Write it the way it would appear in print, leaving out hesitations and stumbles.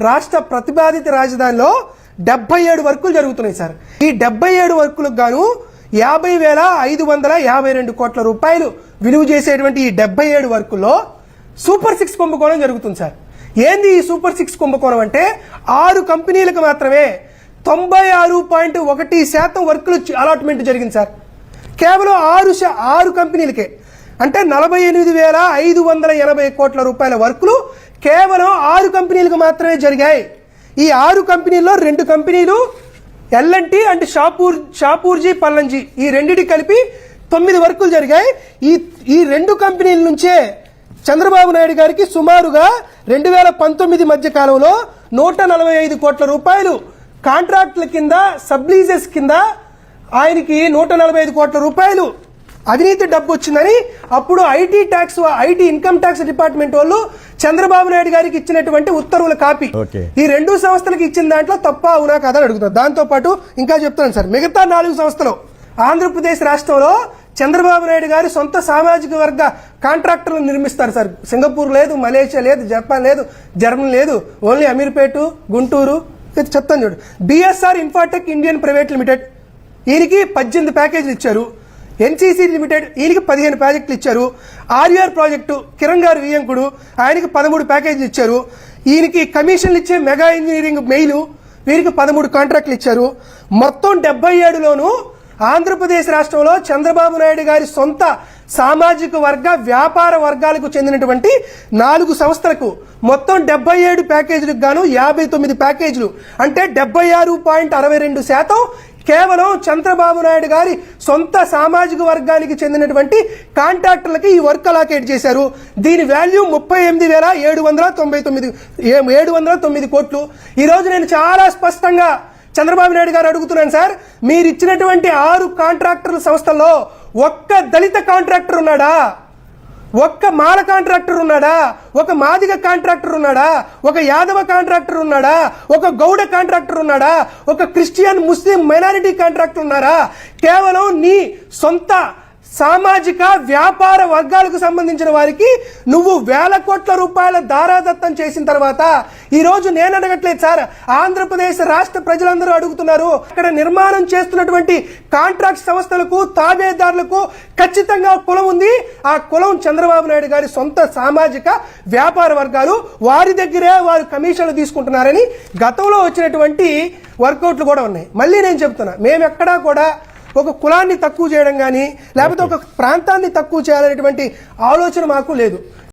రాష్ట్ర ప్రతిపాదిత రాజధానిలో 77 వర్కులు జరుగుతున్నాయి సార్. ఈ 77 వర్కులకు గాను 50,552 కోట్ల రూపాయలు విలువ చేసేటువంటి ఈ 77 వర్కుల్లో సూపర్ 6 కుంభకోణం జరుగుతుంది సార్. ఏంది ఈ సూపర్ 6 కుంభకోణం అంటే 6 కంపెనీలకు మాత్రమే 96.1% వర్కులు అలాట్మెంట్ జరిగింది సార్. కేవలం 6 కంపెనీలకే అంటే 48,580 కోట్ల రూపాయల వర్కులు కేవలం 6 కంపెనీలకు మాత్రమే జరిగాయి. ఈ 6 కంపెనీల్లో 2 కంపెనీలు ఎల్ఎన్టీ అంటే షాపూర్జీ పల్లంజీ ఈ రెండిటి కలిపి 9 వర్కులు జరిగాయి. ఈ 2 కంపెనీల నుంచే చంద్రబాబు నాయుడు గారికి సుమారుగా 2019 మధ్య కాలంలో 145 కోట్ల రూపాయలు కాంట్రాక్టుల కింద సబ్లీజెస్ కింద ఆయనకి 145 కోట్ల రూపాయలు అవినీతి డబ్బు వచ్చిందని అప్పుడు ఐటీ ఇన్కమ్ ట్యాక్స్ డిపార్ట్మెంట్ వాళ్ళు చంద్రబాబు నాయుడు గారికి ఇచ్చినటువంటి ఉత్తర్వుల కాపీ ఈ 2 సంస్థలకు ఇచ్చిన దాంట్లో తప్ప అవునా కాదని అడుగుతారు. దాంతో పాటు ఇంకా చెప్తాను సార్, మిగతా 4 సంస్థలు ఆంధ్రప్రదేశ్ రాష్ట్రంలో చంద్రబాబు నాయుడు గారి సొంత సామాజిక వర్గ కాంట్రాక్టర్లు నిర్మిస్తారు సార్. సింగపూర్ లేదు, మలేషియా లేదు, జపాన్ లేదు, జర్మనీ లేదు, ఓన్లీ అమీర్పేట, గుంటూరు. చెప్తాను చూడు, బిఎస్ఆర్ ఇన్ఫాటెక్ ఇండియన్ ప్రైవేట్ లిమిటెడ్ ఈయనకి 18 ప్యాకేజీలు ఇచ్చారు. ఎన్సీసీ లిమిటెడ్ ఈయనకి 15 ప్రాజెక్టులు ఇచ్చారు. ఆర్ఆర్ ప్రాజెక్టు కిరణ్ గారు వియ్యంకుడు ఆయనకి 13 ప్యాకేజీలు ఇచ్చారు. ఈయనకి కమిషన్లు ఇచ్చే మెగా ఇంజనీరింగ్ మెయిల్ వీరికి 13 కాంట్రాక్టులు ఇచ్చారు. మొత్తం 77లోనూ ఆంధ్రప్రదేశ్ రాష్ట్రంలో చంద్రబాబు నాయుడు గారి సొంత సామాజిక వర్గ వ్యాపార వర్గాలకు చెందినటువంటి 4 సంస్థలకు మొత్తం 77 ప్యాకేజీలకు గాను 59 ప్యాకేజీలు అంటే 76.62% కేవలం చంద్రబాబు నాయుడు గారి సొంత సామాజిక వర్గానికి చెందినటువంటి కాంట్రాక్టర్లకి ఈ వర్క్ అలాకేట్ చేశారు. దీని వాల్యూ 38,709 కోట్లు. ఈ రోజు నేను చాలా స్పష్టంగా చంద్రబాబు నాయుడు గారు అడుగుతున్నాను సార్, మీరు ఇచ్చినటువంటి 6 కాంట్రాక్టర్ల సంస్థల్లో ఒక్క దళిత కాంట్రాక్టర్ ఉన్నాడా? ఒక్క మాల కాంట్రాక్టర్ ఉన్నాడా? ఒక మాదిగ కాంట్రాక్టర్ ఉన్నాడా? ఒక యాదవ కాంట్రాక్టర్ ఉన్నాడా? ఒక గౌడ కాంట్రాక్టర్ ఉన్నాడా? ఒక క్రిస్టియన్ ముస్లిం మైనారిటీ కాంట్రాక్టర్ ఉన్నారా? కేవలం నీ సొంత సామాజిక వ్యాపార వర్గాలకు సంబంధించిన వారికి నువ్వు వేల కోట్ల రూపాయల దారాదత్తం చేసిన తర్వాత ఈ రోజు నేను అడగట్లేదు సార్, ఆంధ్రప్రదేశ్ రాష్ట్ర ప్రజలందరూ అడుగుతున్నారు. అక్కడ నిర్మాణం చేస్తున్నటువంటి కాంట్రాక్ట్ సంస్థలకు తాబేదారులకు ఖచ్చితంగా కులం ఉంది. ఆ కులం చంద్రబాబు నాయుడు గారి సొంత సామాజిక వ్యాపార వర్గాలు, వారి దగ్గరే వారు కమిషన్లు తీసుకుంటున్నారని గతంలో వచ్చినటువంటి వర్కౌట్లు కూడా ఉన్నాయి. మళ్ళీ నేను చెప్తున్నా, మేము ఎక్కడా కూడా ఒక కులాన్ని తక్కువ చేయడం కానీ లేకపోతే ఒక ప్రాంతాన్ని తక్కువ చేయాలనేటువంటి ఆలోచన మాకు లేదు.